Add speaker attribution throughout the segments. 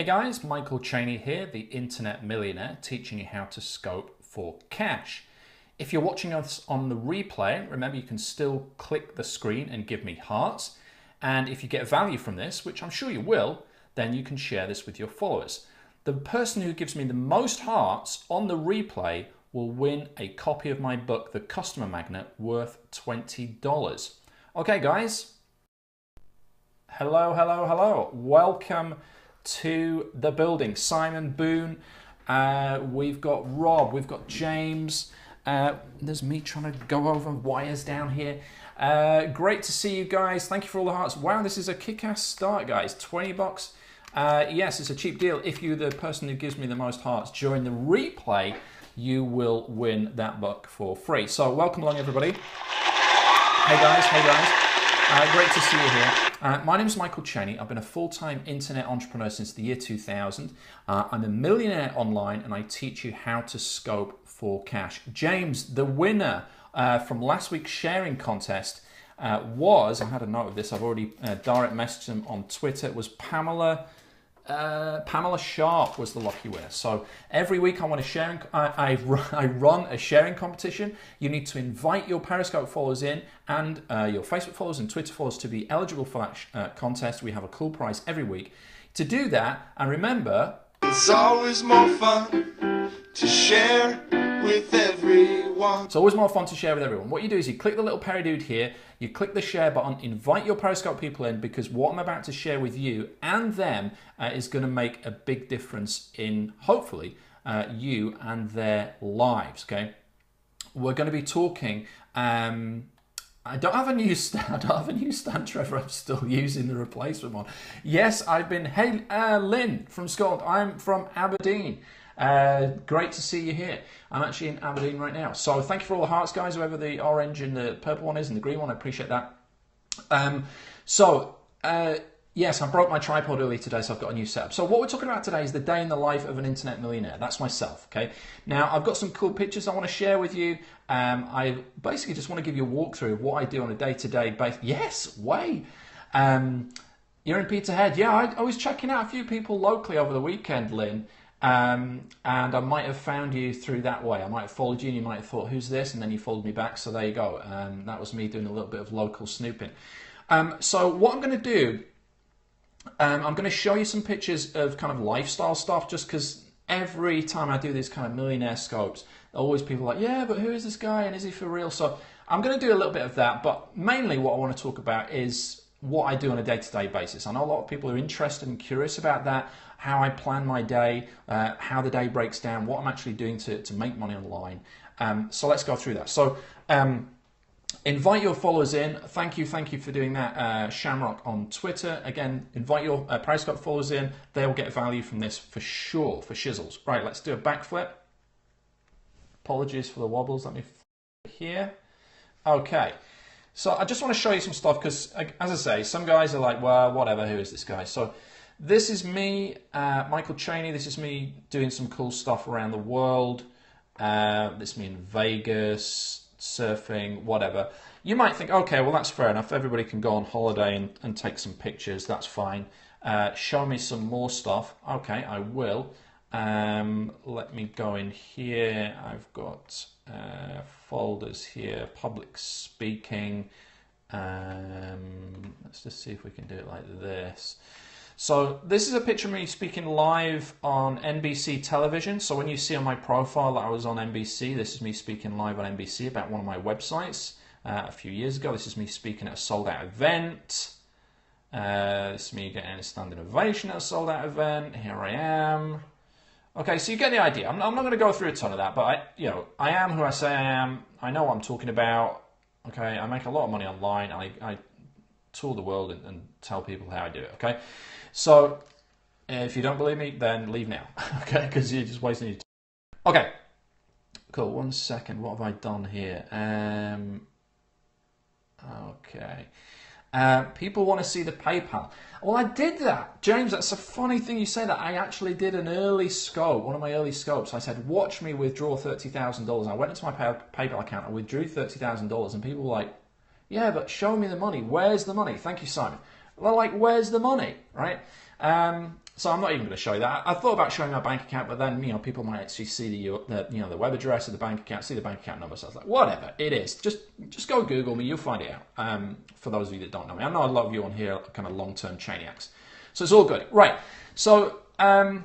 Speaker 1: Hey guys, Michael Cheney here, the Internet Millionaire, teaching you how to scope for cash. If you're watching us on the replay, remember you can still click the screen and give me hearts. And if you get value from this, which I'm sure you will, then you can share this with your followers. The person who gives me the most hearts on the replay will win a copy of my book, The Customer Magnet, worth $20. Okay guys, hello. Welcome to the building. Simon Boone, we've got Rob, we've got James, there's me trying to go over wires down here. Great to see you guys. Thank you for all the hearts. Wow, this is a kick-ass start, guys. 20 bucks. Yes, it's a cheap deal. If you're the person who gives me the most hearts during the replay, you will win that book for free. So welcome along, everybody. Hey guys. Great to see you here. My name is Michael Cheney. I've been a full-time internet entrepreneur since the year 2000. I'm a millionaire online and I teach you how to scope for cash. James, the winner from last week's sharing contest was, I had a note of this, I've already direct messaged him on Twitter, it was Pamela Sharp was the lucky winner. So every week I want to I run a sharing competition. You need to invite your Periscope followers in and your Facebook followers and Twitter followers to be eligible for that contest. We have a cool prize every week. To do that, and remember,
Speaker 2: it's always more fun to share with everyone.
Speaker 1: It's always more fun to share with everyone. What you do is you click the little Perry dude here, you click the share button, invite your Periscope people in, because what I'm about to share with you and them is going to make a big difference in, hopefully, you and their lives, okay? We're going to be talking, I don't have a new stand, Trevor. I'm still using the replacement one. Yes, hey, Lynn from Scotland. I'm from Aberdeen. Great to see you here. I'm actually in Aberdeen right now. So thank you for all the hearts, guys, whoever the orange and the purple one is and the green one. I appreciate that. Yes, I broke my tripod earlier today, so I've got a new setup. So what we're talking about today is the day in the life of an internet millionaire. That's myself, okay? Now, I've got some cool pictures I want to share with you. I basically just want to give you a walkthrough of what I do on a day-to-day basis. Yes, way. You're in Peterhead. Yeah, I was checking out a few people locally over the weekend, Lynn. And I might have found you through that way. I might have followed you and you might have thought, who's this? And then you followed me back, so there you go. That was me doing a little bit of local snooping. So what I'm going to do, I'm going to show you some pictures of kind of lifestyle stuff, just because every time I do these kind of millionaire scopes, always people are like, yeah, but who is this guy and is he for real? So I'm going to do a little bit of that, but mainly what I want to talk about is what I do on a day-to-day basis. I know a lot of people are interested and curious about that, how I plan my day, how the day breaks down, what I'm actually doing to make money online. So let's go through that. So invite your followers in. Thank you for doing that, Shamrock on Twitter. Again, invite your Periscope followers in. They'll get value from this for sure, for shizzles. Right, let's do a backflip. Apologies for the wobbles. Let me here. Okay. So I just want to show you some stuff because, as I say, some guys are like, well, whatever, who is this guy? So this is me, Michael Cheney. This is me doing some cool stuff around the world. This is me in Vegas, surfing, whatever. You might think, okay, well, that's fair enough. Everybody can go on holiday and take some pictures. That's fine. Show me some more stuff. Okay, I will. Let me go in here. I've got folders here, public speaking. Let's just see if we can do it like this. So this is a picture of me speaking live on NBC television. So when you see on my profile that I was on NBC, this is me speaking live on NBC about one of my websites a few years ago. This is me speaking at a sold-out event. This is me getting a standing ovation at a sold-out event. Here I am. Okay, so you get the idea. I'm not going to go through a ton of that, but I am who I say I am. I know what I'm talking about. Okay, I make a lot of money online. I tour the world and tell people how I do it. Okay, so if you don't believe me, then leave now. Okay, because you're just wasting your time. Okay, cool. 1 second. What have I done here? Okay. People want to see the PayPal. Well, I did that. James, that's a funny thing you say that. I actually did an early scope, one of my early scopes. I said, watch me withdraw $30,000. I went into my PayPal account and withdrew $30,000 and people were like, yeah, but show me the money. Where's the money? Thank you, Simon. Well, like, where's the money, right? So I'm not even going to show you that. I thought about showing my bank account, but then people might actually see the web address of the bank account, see the bank account number. So I was like, whatever, it is. Just go Google me, you'll find it out. For those of you that don't know me, I know a lot of you on here are kind of long-term Cheniacs, so it's all good, right? So they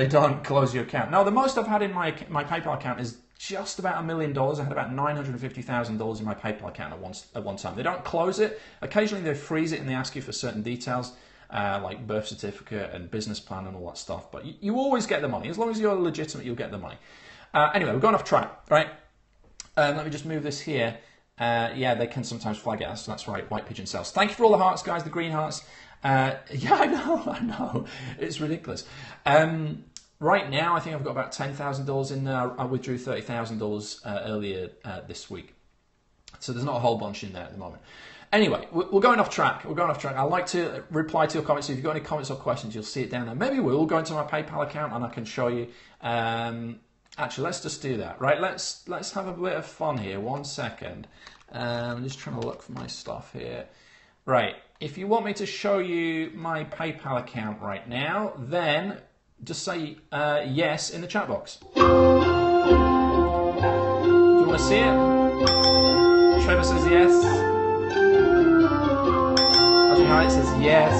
Speaker 1: don't close your account. Now the most I've had in my PayPal account is just about $1 million. I had about $950,000 in my PayPal account at one time. They don't close it. Occasionally they freeze it and they ask you for certain details. Like birth certificate and business plan and all that stuff, but you always get the money. As long as you're legitimate, you'll get the money. Anyway, we're going off track, right? Let me just move this here. Yeah, they can sometimes flag it, so that's right, white pigeon cells. Thank you for all the hearts, guys, the green hearts. Yeah, I know, it's ridiculous. Right now, I think I've got about $10,000 in there. I withdrew $30,000 earlier this week, so there's not a whole bunch in there at the moment. Anyway, we're going off track. I'd like to reply to your comments. So if you've got any comments or questions, you'll see it down there. Maybe we'll go into my PayPal account and I can show you. Actually, let's just do that, right? Let's have a bit of fun here. 1 second. I'm just trying to look for my stuff here. Right. If you want me to show you my PayPal account right now, then just say yes in the chat box. Do you want to see it? Trevor says yes. It says yes.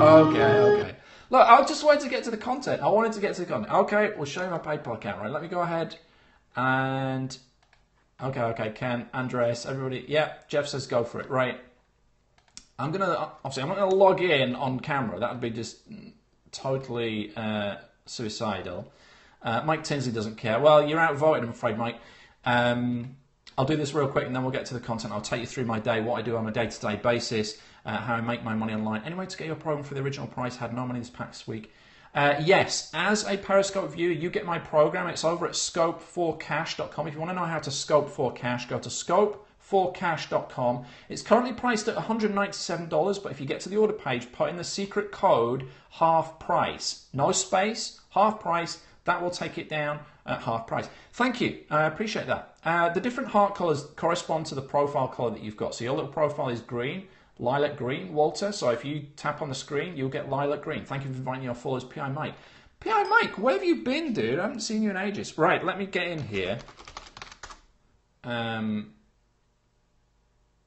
Speaker 1: Okay. Look, I just wanted to get to the content. Okay, we'll show you my PayPal account, right? Let me go ahead and... Okay, Ken, Andres, everybody. Yeah, Jeff says go for it, right? I'm not going to log in on camera. That would be just totally suicidal. Mike Tinsley doesn't care. Well, you're outvoted, I'm afraid, Mike. I'll do this real quick and then we'll get to the content. I'll take you through my day, what I do on a day-to-day basis, how I make my money online. Anyway, to get your program for the original price, had no money this past week. Yes, as a Periscope viewer, you get my program. It's over at scope4cash.com. If you want to know how to scope for cash, go to scope4cash.com. It's currently priced at $197, but if you get to the order page, put in the secret code half price. No space, half price. That will take it down at half price. Thank you. I appreciate that. The different heart colors correspond to the profile color that you've got. So your little profile is green, lilac green, Walter. So if you tap on the screen, you'll get lilac green. Thank you for inviting your followers, PI Mike. PI Mike, where have you been, dude? I haven't seen you in ages. Right, let me get in here.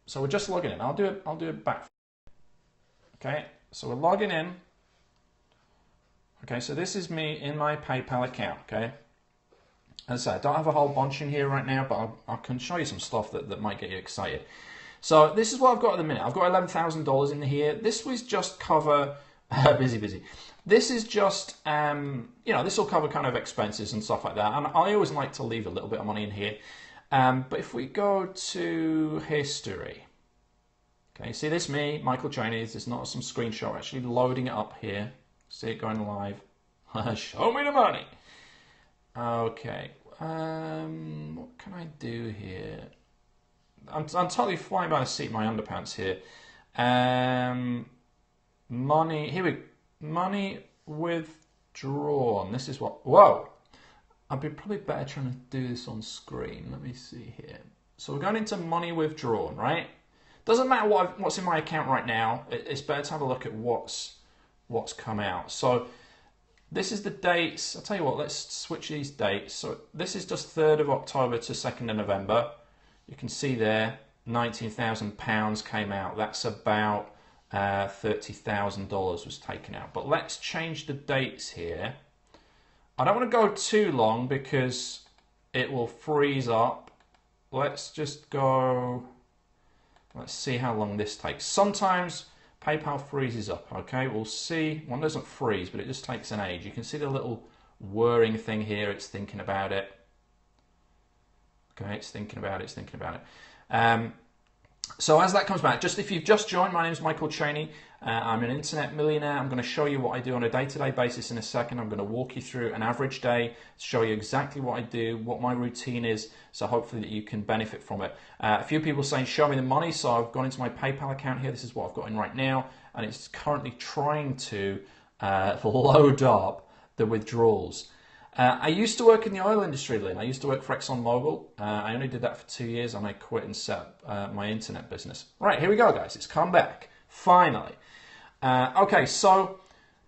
Speaker 1: So we're just logging in. I'll do it back. Okay, so we're logging in. Okay, so this is me in my PayPal account, okay? As I say, I don't have a whole bunch in here right now, but I can show you some stuff that might get you excited. So this is what I've got at the minute. I've got $11,000 in here. This was just cover, busy. This is just, this will cover kind of expenses and stuff like that. And I always like to leave a little bit of money in here. But if we go to history, okay, see this me, Michael Cheney. This is not some screenshot. We're actually loading it up here. See it going live. Show me the money. Okay. What can I do here? I'm totally flying by the seat of my underpants here. Money. Here we. Money withdrawn. This is what. Whoa. I'd be probably better trying to do this on screen. Let me see here. So we're going into money withdrawn, right? Doesn't matter what's in my account right now. It's better to have a look at what's come out. So this is the dates. I'll tell you what, let's switch these dates. So this is just 3rd of October to 2nd of November. You can see there, £19,000 came out. That's about $30,000 was taken out. But let's change the dates here. I don't want to go too long because it will freeze up. Let's just go, let's see how long this takes. Sometimes PayPal freezes up, okay? We'll see. One doesn't freeze, but it just takes an age. You can see the little whirring thing here. It's thinking about it. Okay, it's thinking about it. So as that comes back, just if you've just joined, my name is Michael Cheney. I'm an internet millionaire. I'm going to show you what I do on a day-to-day basis in a second. I'm going to walk you through an average day, show you exactly what I do, what my routine is, so hopefully that you can benefit from it. A few people saying, show me the money. So I've gone into my PayPal account here. This is what I've got in right now, and it's currently trying to load up the withdrawals. I used to work in the oil industry, Lynn. I used to work for ExxonMobil. I only did that for 2 years, and I quit and set up my internet business. Right, here we go, guys. It's come back, finally. Okay, so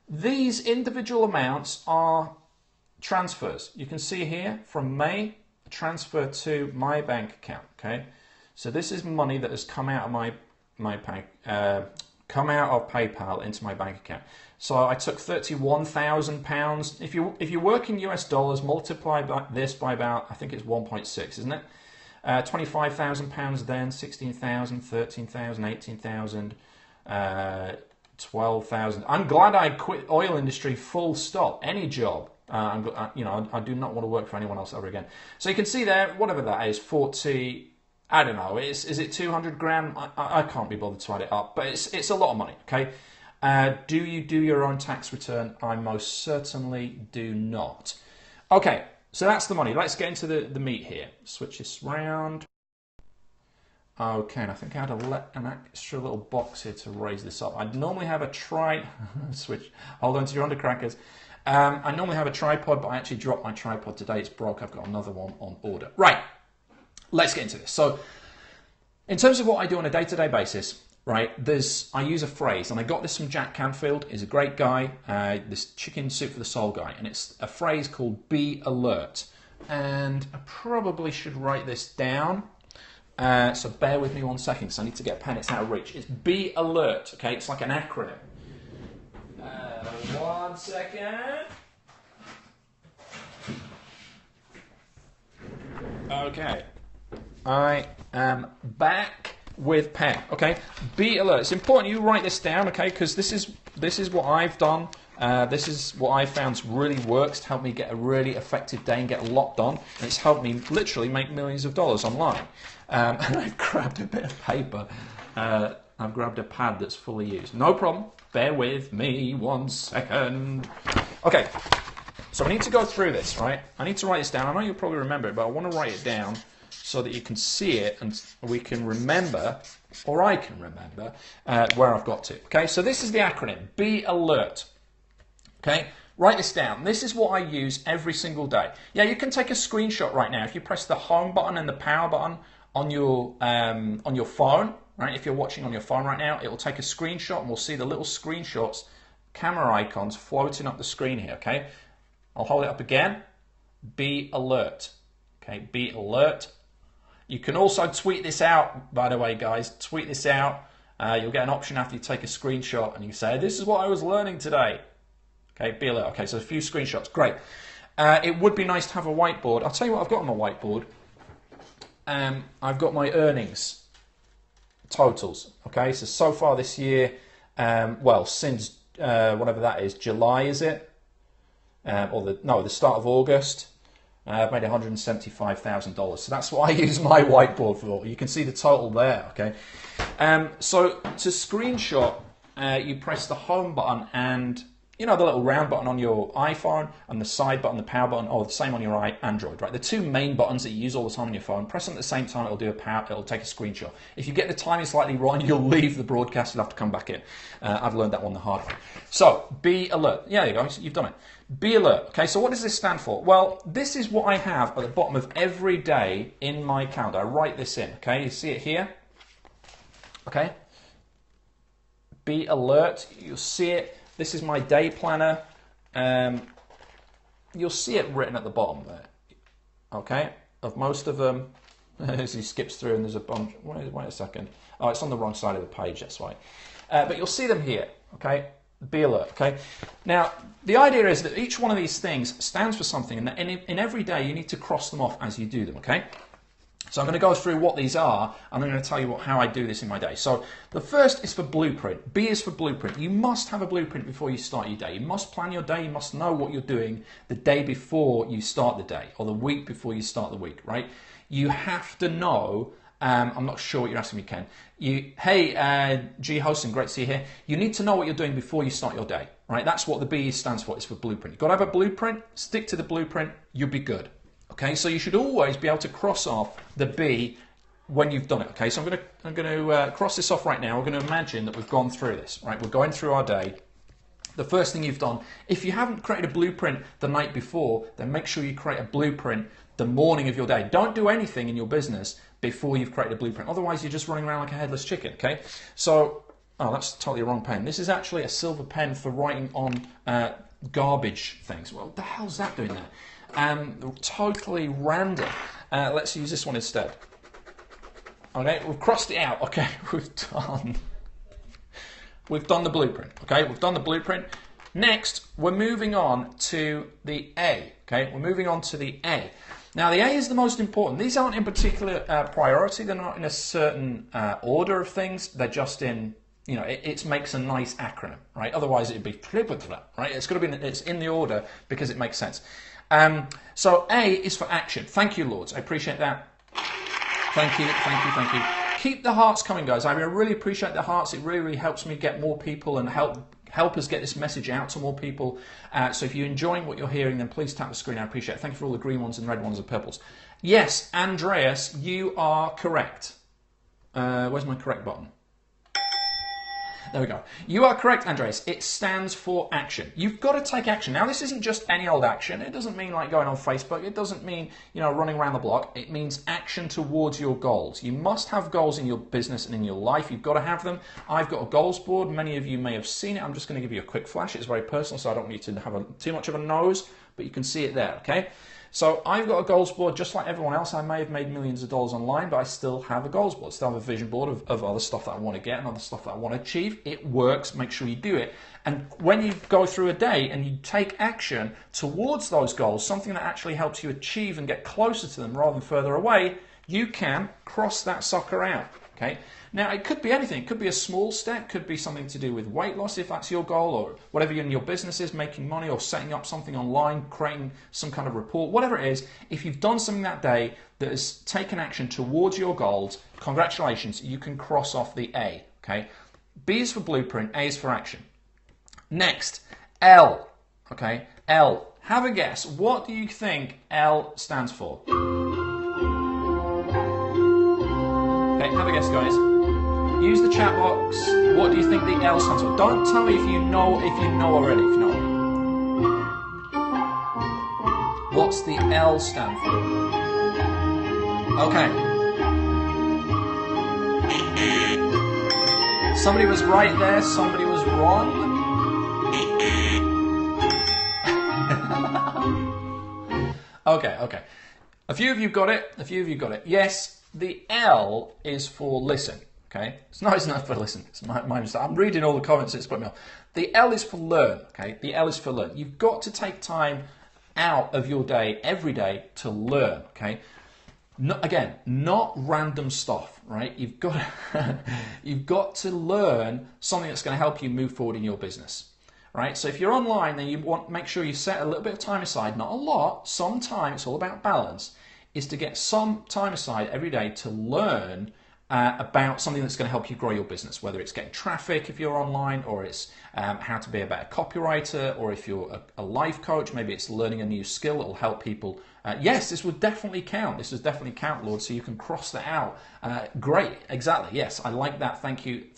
Speaker 1: these individual amounts are transfers. You can see here from May, a transfer to my bank account. Okay, so this is money that has come out of my bank, come out of PayPal into my bank account. So I took £31,000. If you work in US dollars, multiply this by about, I think it's 1.6, isn't it? £25,000 then, 16,000, 13,000, 18,000, 12,000. I'm glad I quit oil industry full stop. Any job. I do not want to work for anyone else ever again. So you can see there, whatever that is, 40. I don't know. Is it 200 grand? I can't be bothered to add it up, but it's a lot of money. Okay. Do you do your own tax return? I most certainly do not. Okay, so that's the money. Let's get into the meat here. Switch this round. Okay, and I think I had an extra little box here to raise this up. I'd normally have a switch. Hold on to your undercrackers. I normally have a tripod, but I actually dropped my tripod today. It's broke. I've got another one on order. Right, let's get into this. So, in terms of what I do on a day-to-day basis, right, I use a phrase, and I got this from Jack Canfield. He's a great guy, this chicken soup for the soul guy, and it's a phrase called be alert. And I probably should write this down, so bear with me 1 second, because I need to get a pen, it's out of reach. It's be alert, okay, it's like an acronym. 1 second. Okay, I am back with pen. Okay, be alert. It's important you write this down. Okay, because this is what I've done. This is what I found really works to help me get a really effective day and get a lot done. And it's helped me literally make millions of dollars online. And I've grabbed a bit of paper. I've grabbed a pad that's fully used. No problem. Bear with me 1 second. Okay, so I need to go through this, right? I need to write this down. I know you'll probably remember it, but I want to write it down so that you can see it and we can remember, or I can remember, where I've got to. Okay, so this is the acronym, be alert. Okay, write this down. This is what I use every single day. Yeah, you can take a screenshot right now. If you press the home button and the power button on your phone, right? If you're watching on your phone right now, it will take a screenshot and we'll see the little screenshots, camera icons floating up the screen here, okay? I'll hold it up again. Be alert. Okay, be alert. You can also tweet this out, by the way, guys. Tweet this out. You'll get an option after you take a screenshot and you say, this is what I was learning today. Okay, be alert. Okay, so a few screenshots. Great. It would be nice to have a whiteboard. I'll tell you what I've got on my whiteboard. I've got my earnings totals. Okay, so far this year, since whatever that is, July, is it? The start of August. I've made $175,000. So that's what I use my whiteboard for. You can see the total there, okay? So to screenshot, you press the home button and, you know, the little round button on your iPhone and the side button, the power button, or the same on your Android, right? The two main buttons that you use all the time on your phone. Press them at the same time, it'll take a screenshot. If you get the timing slightly wrong, you'll leave the broadcast, you'll have to come back in. I've learned that one the hard way. So, be alert. Yeah, there you go, you've done it. Be alert. Okay, so what does this stand for? Well, this is what I have at the bottom of every day in my calendar. I write this in, okay? You see it here? Okay? Be alert. You'll see it. This is my day planner. You'll see it written at the bottom there. Okay? Of most of them, as he skips through and there's a bunch. Wait a second. Oh, it's on the wrong side of the page, that's why. But you'll see them here, okay? Be alert, okay? Now, the idea is that each one of these things stands for something, and that in every day you need to cross them off as you do them, okay? So I'm going to go through what these are, and I'm going to tell you how I do this in my day. So the first is for blueprint. B is for blueprint. You must have a blueprint before you start your day. You must plan your day. You must know what you're doing the day before you start the day, or the week before you start the week, right? You have to know. I'm not sure what you're asking me, Ken. Hey, G. Hosting, great to see you here. You need to know what you're doing before you start your day, right? That's what the B stands for. It's for blueprint. You've got to have a blueprint. Stick to the blueprint. You'll be good. Okay, so you should always be able to cross off the B when you've done it. Okay, so I'm going to cross this off right now. We're going to imagine that we've gone through this, right? We're going through our day. the first thing you've done, if you haven't created a blueprint the night before, then make sure you create a blueprint the morning of your day. Don't do anything in your business before you've created a blueprint. Otherwise, you're just running around like a headless chicken, okay? So, oh, that's totally the wrong pen. This is actually a silver pen for writing on garbage things. Well, what the hell's that doing there? Totally random. Let's use this one instead. Okay, we've crossed it out. Okay, we've done the blueprint. Okay, we've done the blueprint. Next, we're moving on to the A. Okay, we're moving on to the A. Now, the A is the most important. These aren't in particular priority. They're not in a certain order of things. They're just in, you know, it makes a nice acronym, right? Otherwise, it'd be right. It's got to be. It's in the order because it makes sense. So A is for action. Thank you, Lords. I appreciate that. Thank you, thank you, thank you. Keep the hearts coming, guys. I really appreciate the hearts. It really, really helps me get more people and help us get this message out to more people. So if you're enjoying what you're hearing, then please tap the screen. I appreciate it. Thank you for all the green ones and red ones and purples. Yes, Andreas, you are correct. Where's my correct button? There we go. You are correct, Andreas. It stands for action. You've got to take action. Now, this isn't just any old action. It doesn't mean like going on Facebook. It doesn't mean, you know, running around the block. It means action towards your goals. You must have goals in your business and in your life. You've got to have them. I've got a goals board. Many of you may have seen it. I'm just going to give you a quick flash. It's very personal, so I don't want you to have too much of a nose, but you can see it there, okay? So I've got a goals board just like everyone else. I may have made millions of dollars online, but I still have a goals board. Still have a vision board of other stuff that I want to get and other stuff that I want to achieve. It works. Make sure you do it. And when you go through a day and you take action towards those goals, something that actually helps you achieve and get closer to them rather than further away, you can cross that sucker out. Okay. Now, it could be anything. It could be a small step, could be something to do with weight loss if that's your goal, or whatever in your business is, making money or setting up something online, creating some kind of report, whatever it is. If you've done something that day that has taken action towards your goals, congratulations, you can cross off the A. Okay. B is for blueprint, A is for action. Next, L. Okay, L. Have a guess. What do you think L stands for? Okay, have a guess, guys. Use the chat box. What do you think the L stands for? Don't tell me if you know already. If you know already. What's the L stand for? Okay. Somebody was right there. Somebody was wrong. Okay. A few of you got it. Yes, the L is for listen. Okay, it's not for listen. It's my mistake. I'm reading all the comments. It's putting me off. The L is for learn. Okay, the L is for learn. You've got to take time out of your day every day to learn. Okay, not random stuff. Right? You've got to learn something that's going to help you move forward in your business. Right? So if you're online, then you want to make sure you set a little bit of time aside. Not a lot. Some time. It's all about balance. Is to get some time aside every day to learn about something that's going to help you grow your business, whether it's getting traffic if you're online, or it's how to be a better copywriter, or if you're a life coach, maybe it's learning a new skill that will help people. Yes, this would definitely count. This would definitely count, Lord, so you can cross that out. Great, exactly. Yes, I like that. Thank you. You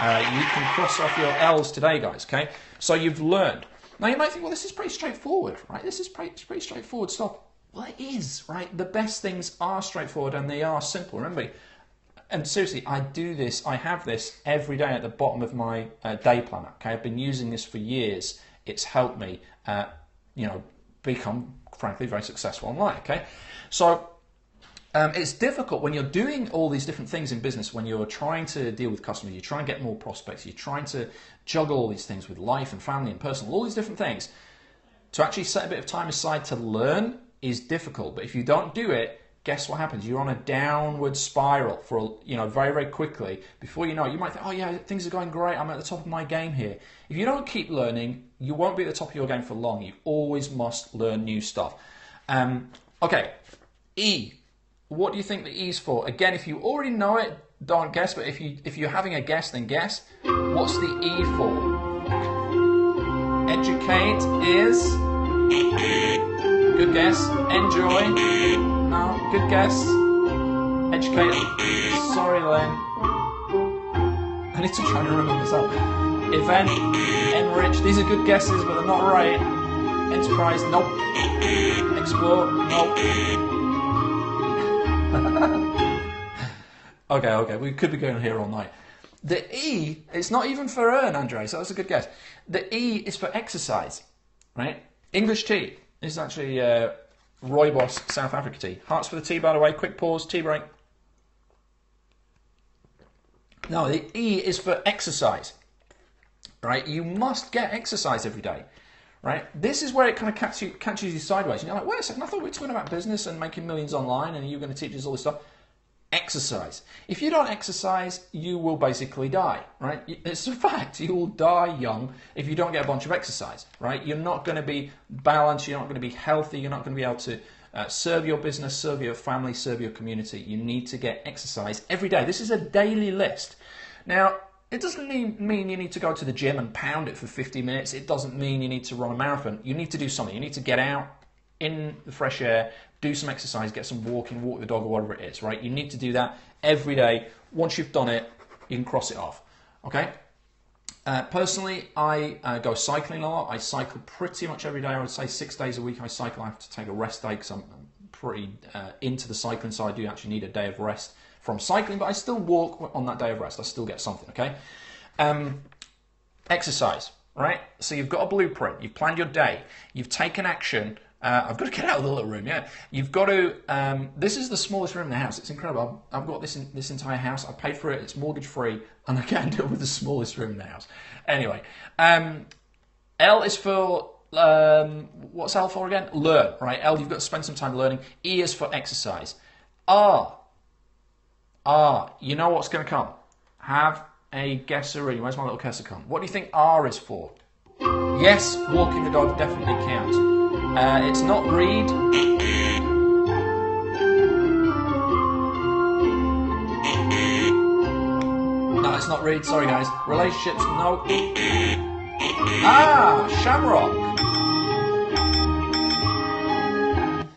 Speaker 1: can cross off your L's today, guys, okay? So you've learned. Now you might think, well, this is pretty straightforward, right? This is pretty straightforward stuff. Well, it is, right? The best things are straightforward and they are simple. Remember, and seriously, I have this every day at the bottom of my day planner. Okay, I've been using this for years. It's helped me, become, frankly, very successful online. Okay, so it's difficult when you're doing all these different things in business. When you're trying to deal with customers, you try and get more prospects. You're trying to juggle all these things with life and family and personal, all these different things. To actually set a bit of time aside to learn is difficult. But if you don't do it, guess what happens? You're on a downward spiral for, very, very quickly. Before you know it, you might think, oh yeah, things are going great. I'm at the top of my game here. If you don't keep learning, you won't be at the top of your game for long. You always must learn new stuff. Okay, E. What do you think the E is for? Again, if you already know it, don't guess. But if you're having a guess, then guess. What's the E for? Educate is... Good guess. Enjoy. No, good guess. Educate. Sorry, Len. I need to try and remember this up. Event, enrich. These are good guesses, but they're not right. Enterprise, nope. Explore, nope. Okay, we could be going here all night. The E, it's not even for earn, Andre, so that's a good guess. The E is for exercise, right? English tea. This is actually Rooibos South Africa tea. Hearts for the tea, by the way. Quick pause, tea break. No, the E is for exercise, right? You must get exercise every day, right? This is where it kind of catches you sideways. And you're like, wait a second, I thought we were talking about business and making millions online and you were going to teach us all this stuff. Exercise. If you don't exercise, you will basically die, right? It's a fact. You will die young if you don't get a bunch of exercise, right? You're not going to be balanced. You're not going to be healthy. You're not going to be able to serve your business, serve your family, serve your community. You need to get exercise every day. This is a daily list. Now, it doesn't mean you need to go to the gym and pound it for 50 minutes. It doesn't mean you need to run a marathon. You need to do something. You need to get out in the fresh air, do some exercise, get some walking, walk the dog or whatever it is, right? You need to do that every day. Once you've done it, you can cross it off, okay? Personally, I go cycling a lot. I cycle pretty much every day. I would say 6 days a week I cycle. I have to take a rest day because I'm pretty into the cycling, so I do actually need a day of rest from cycling, but I still walk on that day of rest. I still get something, okay? Exercise, right? So you've got a blueprint. You've planned your day. You've taken action. I've got to get out of the little room, yeah. You've got to, this is the smallest room in the house. It's incredible. I've got this entire house. I paid for it. It's mortgage free. And I can't deal with the smallest room in the house. Anyway, L is for, what's L for again? Learn, right? L, you've got to spend some time learning. E is for exercise. R, you know what's going to come. Have a guessery. Where's my little guesser come? What do you think R is for? Yes, walking the dog definitely counts. It's not read. No, it's not read. Sorry, guys. Relationships, no. Shamrock.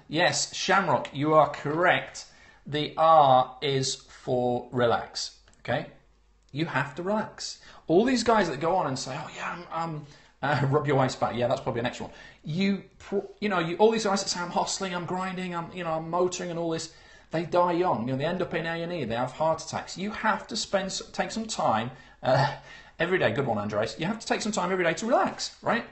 Speaker 1: Yes, shamrock. You are correct. The R is for relax. Okay? You have to relax. All these guys that go on and say, "Oh yeah, I'm rub your waist back." Yeah, that's probably an extra one. All these guys that say I'm hustling, I'm grinding, I'm motoring and all this, they die young. They end up in A&E. They have heart attacks. You have to take some time every day. Good one, Andres. You have to take some time every day to relax, right?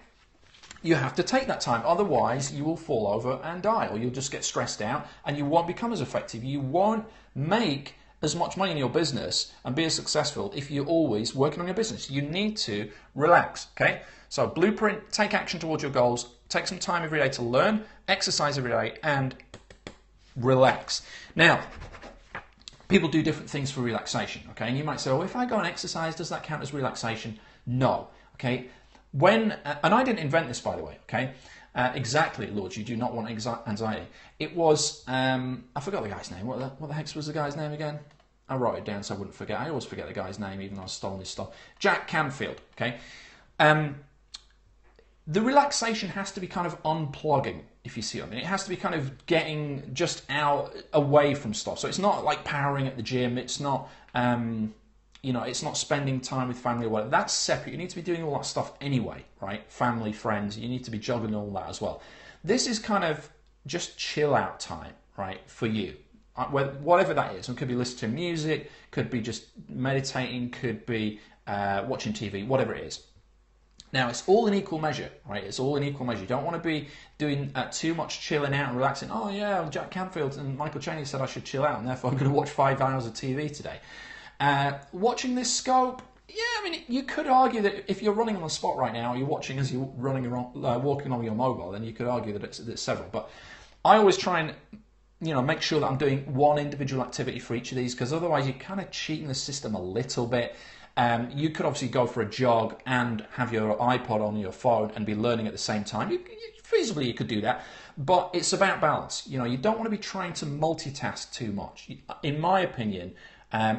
Speaker 1: You have to take that time. Otherwise, you will fall over and die, or you'll just get stressed out and you won't become as effective. You won't make as much money in your business and be as successful if you're always working on your business. You need to relax, okay? So blueprint, take action towards your goals, take some time every day to learn, exercise every day, and relax. Now, people do different things for relaxation, okay? And you might say, oh, if I go and exercise, does that count as relaxation? No, okay? And I didn't invent this, by the way, okay? Exactly, Lord, you do not want anxiety. It was, I forgot the guy's name. What the heck was the guy's name again? I wrote it down so I wouldn't forget. I always forget the guy's name, even though I've stolen his stuff. Jack Canfield, okay? The relaxation has to be kind of unplugging, if you see what I mean. It has to be kind of getting just out, away from stuff. So it's not like powering at the gym. It's not, it's not spending time with family or whatever. That's separate. You need to be doing all that stuff anyway, right? Family, friends. You need to be juggling all that as well. This is kind of just chill out time, right, for you. Whatever that is. It could be listening to music, could be just meditating, could be watching TV, whatever it is. Now, it's all in equal measure, right? It's all in equal measure. You don't want to be doing too much chilling out and relaxing. Oh, yeah, Jack Canfield and Michael Cheney said I should chill out, and therefore I'm going to watch 5 hours of TV today. Watching this scope, yeah, I mean, you could argue that if you're running on the spot right now, or you're watching as you're running around, walking on your mobile, then you could argue that it's several. But I always try and make sure that I'm doing one individual activity for each of these, because otherwise you're kind of cheating the system a little bit. You could obviously go for a jog and have your iPod on your phone and be learning at the same time. Feasibly, you could do that, but it's about balance. You don't want to be trying to multitask too much. In my opinion,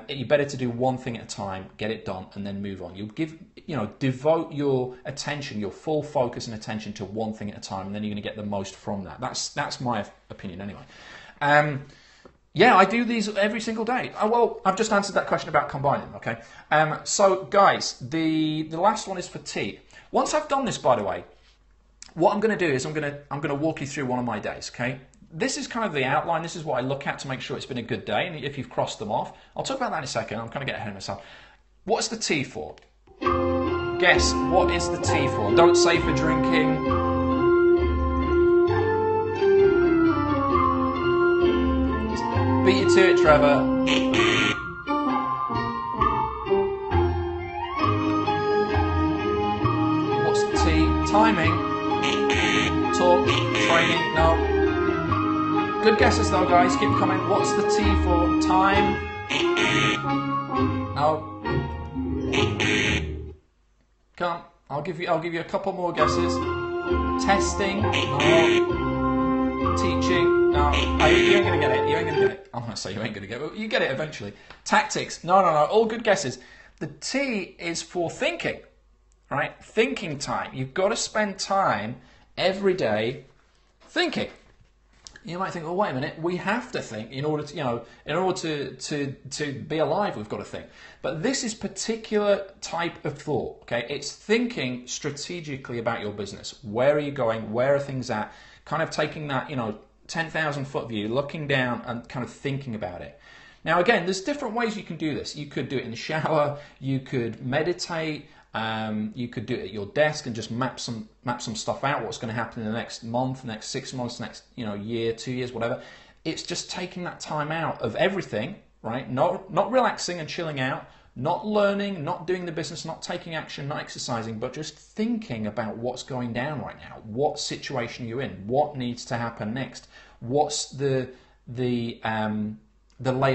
Speaker 1: you're better to do one thing at a time, get it done, and then move on. You'll devote your attention, your full focus and attention to one thing at a time, and then you're going to get the most from that. That's my opinion anyway. Yeah, I do these every single day. Oh, well, I've just answered that question about combining, okay? So, guys, the last one is for T. Once I've done this, by the way, what I'm going to do is I'm going to walk you through one of my days, okay? This is kind of the outline. This is what I look at to make sure it's been a good day, and if you've crossed them off. I'll talk about that in a second. I'm kind of getting ahead of myself. What's the T for? Guess, what is the T for? Don't say for drinking. Beat you to it, Trevor. What's the T? Timing. Talk. Training. No. Good guesses though, guys. Keep coming. What's the T for? Time. No. Come. I'll give you a couple more guesses. Testing. No. Teaching. No, you ain't going to get it. You ain't going to get it. I'm going to say you ain't going to get it, but you get it eventually. Tactics. No. All good guesses. The T is for thinking, right? Thinking time. You've got to spend time every day thinking. You might think, well, wait a minute. We have to think in order to be alive. We've got to think. But this is particular type of thought. Okay, it's thinking strategically about your business. Where are you going? Where are things at? Kind of taking that, 10,000 foot view, looking down and kind of thinking about it. Now, again, there's different ways you can do this. You could do it in the shower. You could meditate. You could do it at your desk and just map some stuff out. What's going to happen in the next month, next 6 months, next year, 2 years, whatever. It's just taking that time out of everything, right? Not relaxing and chilling out. Not learning, not doing the business, not taking action, not exercising, but just thinking about what's going down right now. What situation you're in? What needs to happen next? What's the lay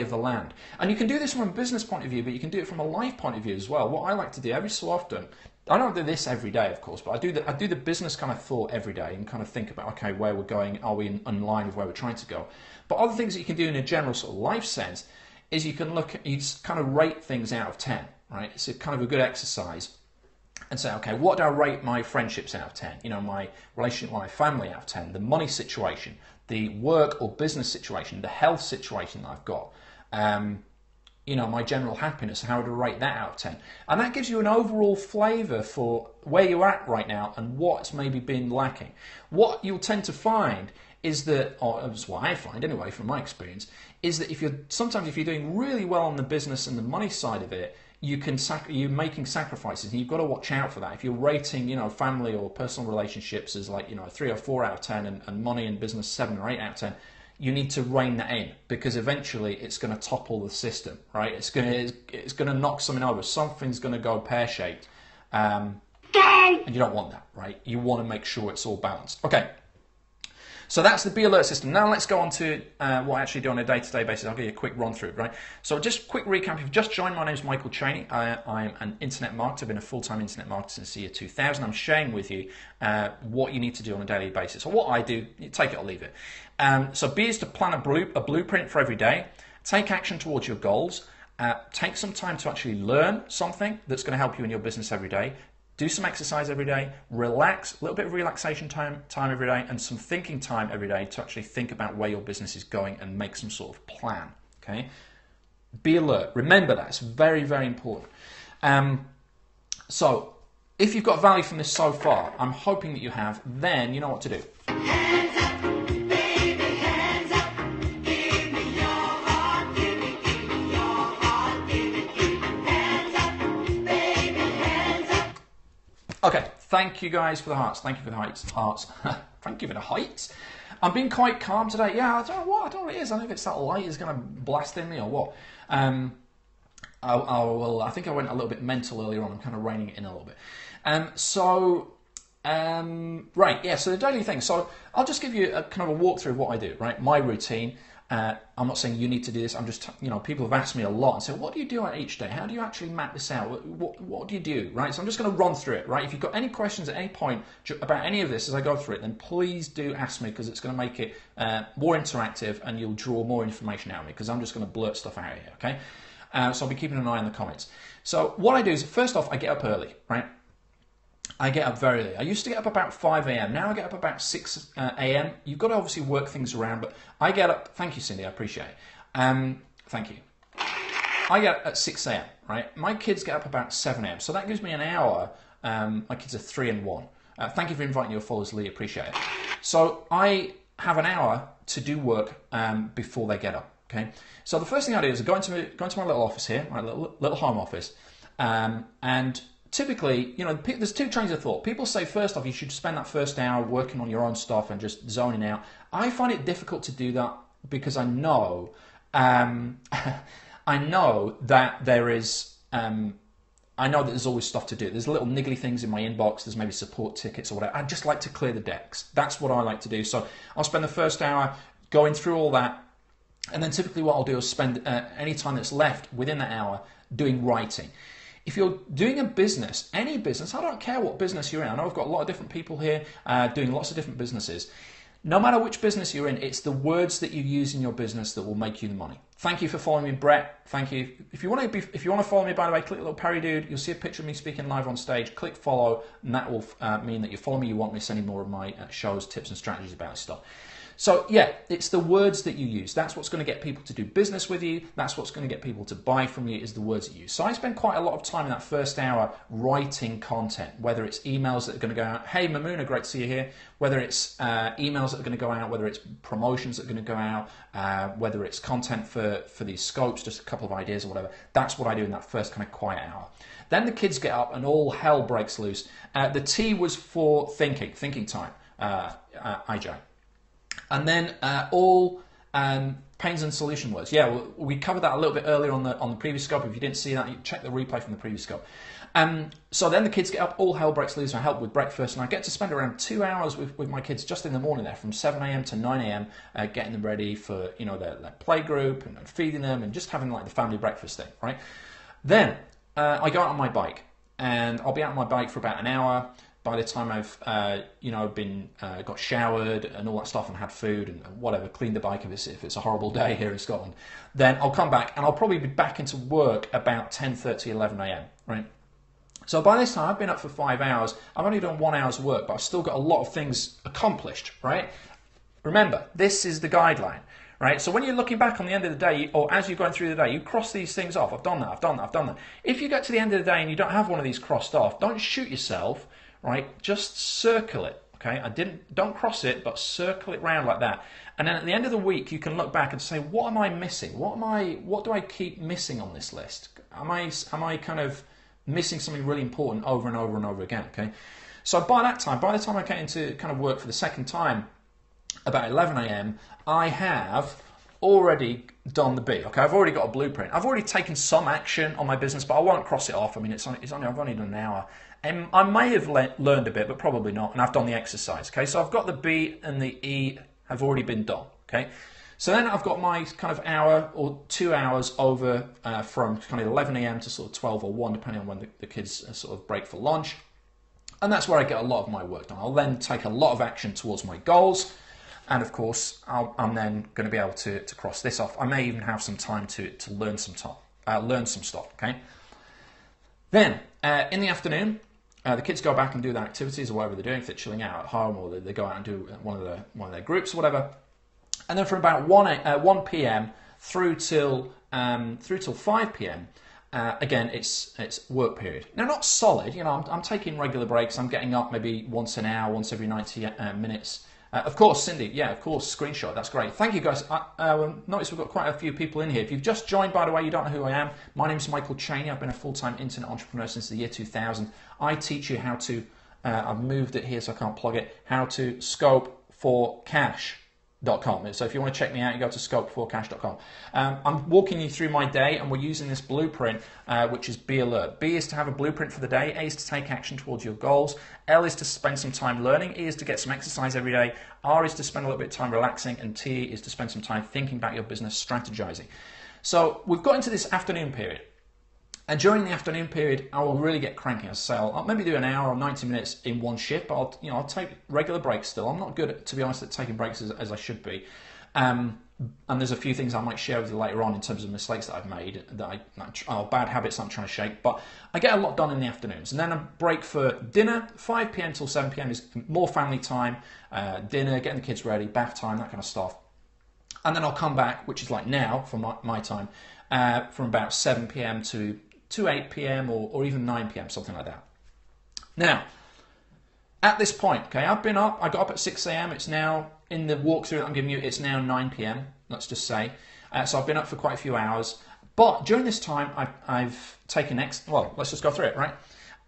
Speaker 1: of the land? And you can do this from a business point of view, but you can do it from a life point of view as well. What I like to do every so often, I don't do this every day, of course, but I do the business kind of thought every day and kind of think about, okay, where we're going, are we in line with where we're trying to go? But other things that you can do in a general sort of life sense is you can you kind of rate things out of 10, right? It's kind of a good exercise and say, okay, what do I rate my friendships out of 10? My relationship with my family out of 10, the money situation, the work or business situation, the health situation that I've got, my general happiness, how would I rate that out of 10? And that gives you an overall flavour for where you're at right now and what's maybe been lacking. What you'll tend to find is that, or that's what I find anyway from my experience, is that if you're doing really well on the business and the money side of it, you're making sacrifices, and you've got to watch out for that. If you're rating, family or personal relationships as like, 3 or 4 out of 10, and money and business 7 or 8 out of 10, you need to rein that in, because eventually it's going to topple the system, right? It's going to knock something over. Something's going to go pear-shaped, and you don't want that, right? You want to make sure it's all balanced. Okay. So that's the Be Alert system. Now let's go on to what I actually do on a day-to-day basis. I'll give you a quick run through, right? So just quick recap. If you've just joined, my name is Michael Cheney. I'm an internet marketer. I've been a full-time internet marketer since the year 2000. I'm sharing with you what you need to do on a daily basis. So what I do, you take it or leave it. So B is to plan a blueprint for every day. Take action towards your goals. Take some time to actually learn something that's going to help you in your business every day. Do some exercise every day, relax, a little bit of relaxation time every day, and some thinking time every day to actually think about where your business is going and make some sort of plan, okay? Be alert. Remember that. It's very, very important. So if you've got value from this so far, I'm hoping that you have, then you know what to do.
Speaker 2: Hands up, baby, hands up. Give me your heart, give me your heart, give me hands up, baby, hands up.
Speaker 1: Okay, thank you guys for the hearts. Thank you for the hearts. Thank you for the heights. I'm being quite calm today. Yeah, I don't know what it is. I don't know if it's that light is going to blast in me or what. I think I went a little bit mental earlier on. I'm kind of reining it in a little bit. Right, yeah, so the daily thing. So I'll just give you a kind of a walkthrough of what I do, right? My routine. I'm not saying you need to do this. I'm just, people have asked me a lot and said, what do you do on each day? How do you actually map this out? What do you do, right? So I'm just going to run through it, right? If you've got any questions at any point about any of this as I go through it, then please do ask me, because it's going to make it more interactive and you'll draw more information out of me, because I'm just going to blurt stuff out here, okay? So I'll be keeping an eye on the comments. So what I do is, first off, I get up early, right? I get up very early. I used to get up about 5 a.m. Now I get up about 6 a.m. You've got to obviously work things around, but I get up. Thank you, Cindy. I appreciate it. Thank you. I get up at 6 a.m., right? My kids get up about 7 a.m. So that gives me an hour. My kids are 3 and 1. Thank you for inviting your followers, Lee. Appreciate it. So I have an hour to do work before they get up. Okay. So the first thing I do is go into my little office here, my little home office, and typically, there's two trains of thought. People say first off, you should spend that first hour working on your own stuff and just zoning out. I find it difficult to do that because I know, I know that there is. I know that there's always stuff to do. There's little niggly things in my inbox. There's maybe support tickets or whatever. I just like to clear the decks. That's what I like to do. So I'll spend the first hour going through all that. And then typically what I'll do is spend any time that's left within that hour doing writing. If you're doing a business, any business, I don't care what business you're in. I know I've got a lot of different people here doing lots of different businesses. No matter which business you're in, it's the words that you use in your business that will make you the money. Thank you for following me, Brett. Thank you. If you want to follow me, by the way, click the little Perry dude. You'll see a picture of me speaking live on stage. Click follow, and that will mean that you follow me. You won't miss any more of my shows, tips, and strategies about stuff. So yeah, it's the words that you use. That's what's going to get people to do business with you. That's what's going to get people to buy from you, is the words that you use. So I spend quite a lot of time in that first hour writing content, whether it's emails that are going to go out. Hey, Mamuna, great to see you here. Whether it's emails that are going to go out, whether it's promotions that are going to go out, whether it's content for these scopes, just a couple of ideas or whatever. That's what I do in that first kind of quiet hour. Then the kids get up and all hell breaks loose. The T was for thinking time, IJ. And then all pains and solution words. Yeah, we covered that a little bit earlier on the previous scope. If you didn't see that, you check the replay from the previous scope. So then the kids get up, all hell breaks loose. I help with breakfast, and I get to spend around 2 hours with my kids just in the morning there, from 7 a.m. to 9 a.m. Getting them ready for their play group and feeding them and just having like the family breakfast thing, right? Then I go out on my bike, and I'll be out on my bike for about an hour. By the time I've got showered and all that stuff and had food and whatever, cleaned the bike if it's a horrible day here in Scotland, then I'll come back and I'll probably be back into work about 10:30, 11 a.m. right? So by this time I've been up for 5 hours. I've only done 1 hour's work, but I've still got a lot of things accomplished, right? Remember, this is the guideline, right? So when you're looking back on the end of the day, or as you're going through the day, you cross these things off. I've done that, I've done that, I've done that. If you get to the end of the day and you don't have one of these crossed off, don't shoot yourself. Right, just circle it. Okay, don't cross it, but circle it round like that. And then at the end of the week, you can look back and say, what am I missing? What do I keep missing on this list? Am I kind of missing something really important over and over and over again? Okay, so by the time I get into kind of work for the second time, about 11 a.m., I have already done the B. Okay, I've already got a blueprint. I've already taken some action on my business, but I won't cross it off. I mean, I've only done an hour. And I may have learned a bit, but probably not. And I've done the exercise. Okay, so I've got the B and the E have already been done. Okay, so then I've got my kind of hour or 2 hours over from kind of 11 a.m. to sort of 12 or 1, depending on when the kids sort of break for lunch. And that's where I get a lot of my work done. I'll then take a lot of action towards my goals. And of course, I'm then going to be able to cross this off. I may even have some time to learn some stuff. Okay. Then in the afternoon, the kids go back and do their activities or whatever they're doing. If they're chilling out at home, or they go out and do one of their groups or whatever. And then from about 1 p.m. through till 5 p.m. Again, it's work period. Now, not solid. I'm taking regular breaks. I'm getting up maybe once an hour, once every 90 minutes. Of course, Cindy. Yeah, of course. Screenshot. That's great. Thank you, guys. Notice we've got quite a few people in here. If you've just joined, by the way, you don't know who I am. My name's Michael Cheney. I've been a full-time internet entrepreneur since the year 2000. I teach you how to, I've moved it here so I can't plug it, how to scope for cash.com. So if you want to check me out, you go to scope4cash.com. I'm walking you through my day, and we're using this blueprint, which is Be Alert. B is to have a blueprint for the day. A is to take action towards your goals. L is to spend some time learning. E is to get some exercise every day. R is to spend a little bit of time relaxing. And T is to spend some time thinking about your business, strategizing. So we've got into this afternoon period. And during the afternoon period, I will really get cranky. I'll maybe do an hour or 90 minutes in one shift, but I'll take regular breaks still. I'm not good, to be honest, at taking breaks as I should be. And there's a few things I might share with you later on in terms of mistakes that I've made, bad habits I'm trying to shake. But I get a lot done in the afternoons. And then a break for dinner. 5 p.m. till 7 p.m. is more family time, dinner, getting the kids ready, bath time, that kind of stuff. and then I'll come back, which is like now for my time, from about 7 p.m. to 8 p.m. or even 9 p.m., something like that. Now, at this point, okay, I've been up, I got up at 6 a.m. It's now, in the walkthrough that I'm giving you, it's now 9 p.m., let's just say. So I've been up for quite a few hours. But during this time, I've taken well, let's just go through it, right?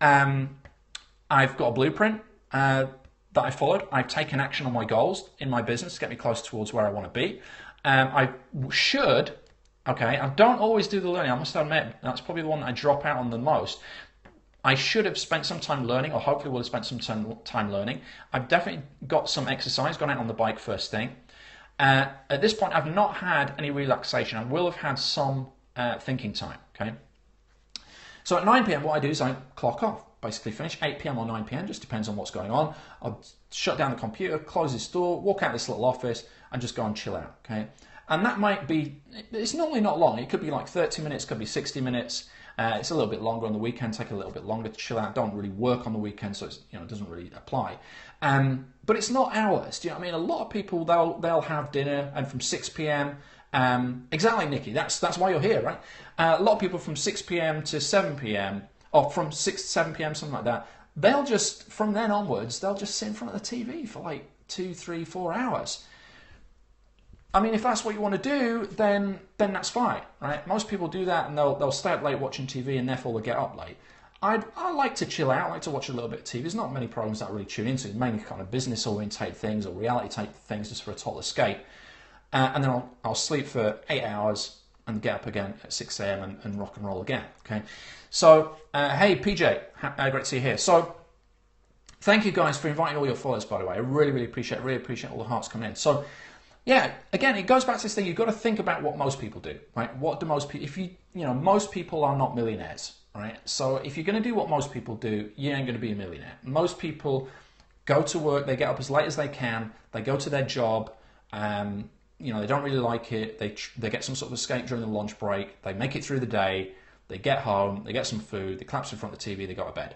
Speaker 1: I've got a blueprint that I followed. I've taken action on my goals in my business to get me close towards where I want to be. I should, okay, I don't always do the learning, I must admit, that's probably the one that I drop out on the most. I should have spent some time learning, or hopefully will have spent some time learning. I've definitely got some exercise, gone out on the bike first thing. At this point, I've not had any relaxation. I will have had some thinking time, okay? So at 9 p.m, what I do is I clock off, basically finish 8 p.m. or 9 p.m, just depends on what's going on. I'll shut down the computer, close this door, walk out this little office, and just go and chill out, okay? And that might be, it's normally not long. It could be like 30 minutes, could be 60 minutes. It's a little bit longer on the weekend, take a little bit longer to chill out. Don't really work on the weekend, so it's, it doesn't really apply. But it's not hours. Do you know what I mean? A lot of people, they'll have dinner, and from 6 p.m. Exactly, Nikki. That's why you're here, right? A lot of people from 6 p.m. to 7 p.m. or from 6 to 7 p.m. something like that. They'll just, from then onwards, they'll just sit in front of the TV for like 2, 3, 4 hours. I mean, if that's what you want to do, then that's fine, right? Most people do that, and they'll stay up late watching TV, and therefore they'll get up late. I like to chill out. I like to watch a little bit of TV. There's not many programs that I really tune into. Mainly kind of business-oriented things or reality-type things, just for a total escape. And then I'll sleep for 8 hours and get up again at 6 a.m. and rock and roll again. Okay. So hey PJ, great to see you here. So thank you guys for inviting all your followers. By the way, I really appreciate all the hearts coming in. So. Yeah, again, it goes back to this thing. You've got to think about what most people do, right? What do most people? If most people are not millionaires, right? So if you're going to do what most people do, you ain't going to be a millionaire. Most people go to work, they get up as late as they can, they go to their job, they don't really like it. They get some sort of escape during the lunch break. They make it through the day. They get home, they get some food, they collapse in front of the TV, they go to bed.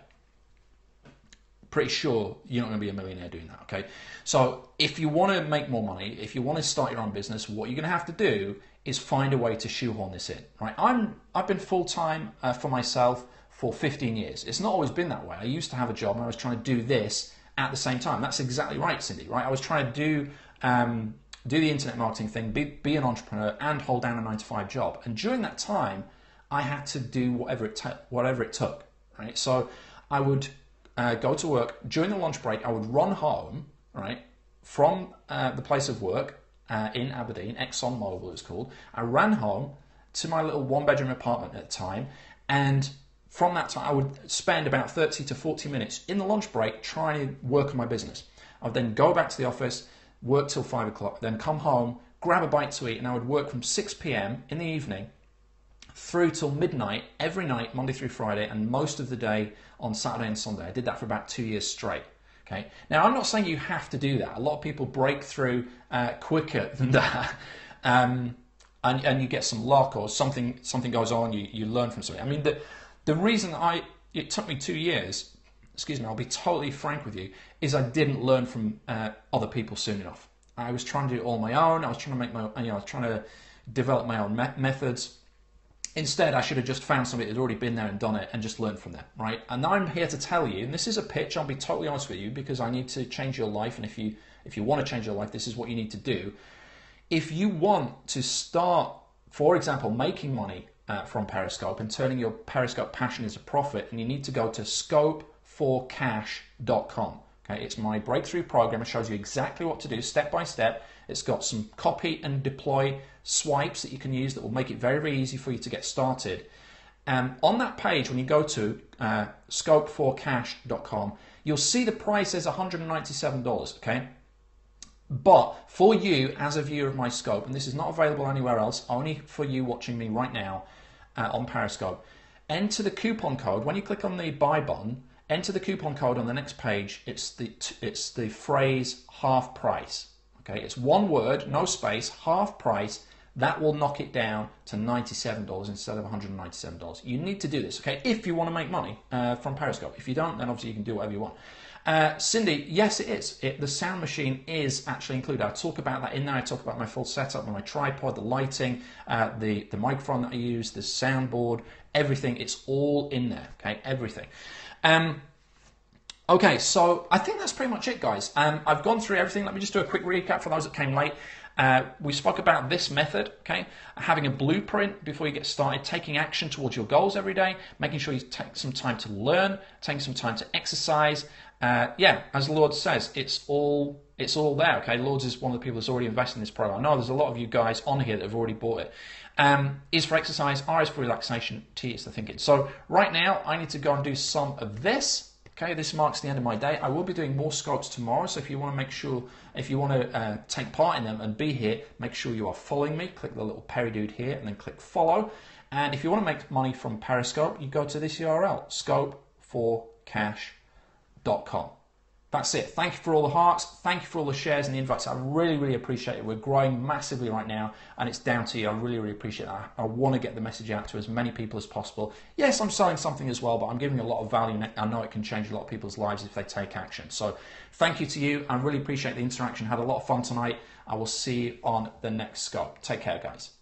Speaker 1: Pretty sure you're not going to be a millionaire doing that, okay? So if you want to make more money, if you want to start your own business, what you're going to have to do is find a way to shoehorn this in, right? I've been full-time for myself for 15 years. It's not always been that way. I used to have a job and I was trying to do this at the same time. That's exactly right, Cindy, right? I was trying to do the internet marketing thing, be an entrepreneur, and hold down a 9-to-5 job. And during that time, I had to do whatever it took, right? So I would go to work. During the lunch break, I would run home, right, from the place of work in Aberdeen, ExxonMobil it was called. I ran home to my little one-bedroom apartment at the time, and from that time, I would spend about 30 to 40 minutes in the lunch break trying to work on my business. I would then go back to the office, work till 5 o'clock, then come home, grab a bite to eat, and I would work from 6 p.m. in the evening through till midnight every night, Monday through Friday, and most of the day on Saturday and Sunday. I did that for about 2 years straight. Okay. Now, I'm not saying you have to do that. A lot of people break through quicker than that, and you get some luck or something goes on. You learn from something. I mean, the reason it took me 2 years. Excuse me. I'll be totally frank with you. Is I didn't learn from other people soon enough. I was trying to do it all on my own. I was trying to I was trying to develop my own methods. Instead, I should have just found somebody that had already been there and done it and just learned from them, right? And I'm here to tell you, and this is a pitch, I'll be totally honest with you, because I need to change your life, and if you want to change your life, this is what you need to do. If you want to start, for example, making money from Periscope and turning your Periscope passion into profit, and you need to go to scopeforcash.com. Okay, it's my breakthrough program. It shows you exactly what to do step by step. It's got some copy and deploy swipes that you can use that will make it very easy for you to get started. On that page, when you go to scopeforcash.com, you'll see the price is $197, okay? But for you, as a viewer of my scope, and this is not available anywhere else, only for you watching me right now on Periscope, enter the coupon code. When you click on the buy button, enter the coupon code on the next page. It's the phrase half price. Okay, it's one word, no space, half price. That will knock it down to $97 instead of $197. You need to do this, okay, if you want to make money from Periscope. If you don't, then obviously you can do whatever you want. Cindy, yes, it is. The sound machine is actually included. I talk about that in there. I talk about my full setup, my tripod, the lighting, the microphone that I use, the soundboard, everything. It's all in there, okay, everything. Okay, so I think that's pretty much it, guys. I've gone through everything. Let me just do a quick recap for those that came late. We spoke about this method, okay? Having a blueprint before you get started, taking action towards your goals every day, making sure you take some time to learn, taking some time to exercise. Yeah, as the Lord says, it's all there, okay? Lords is one of the people that's already invested in this program. I know there's a lot of you guys on here that have already bought it. E is for exercise, R is for relaxation, T is for thinking. So right now, I need to go and do some of this. Okay, this marks the end of my day. I will be doing more scopes tomorrow, so if you want to make sure, if you want to take part in them and be here, make sure you are following me. Click the little Perry dude here and then click follow. And if you want to make money from Periscope, you go to this URL, scope4cash.com. That's it. Thank you for all the hearts. Thank you for all the shares and the invites. I really, really appreciate it. We're growing massively right now, and it's down to you. I really, really appreciate that. I want to get the message out to as many people as possible. Yes, I'm selling something as well, but I'm giving a lot of value, and I know it can change a lot of people's lives if they take action. So thank you to you. I really appreciate the interaction. Had a lot of fun tonight. I will see you on the next scope. Take care, guys.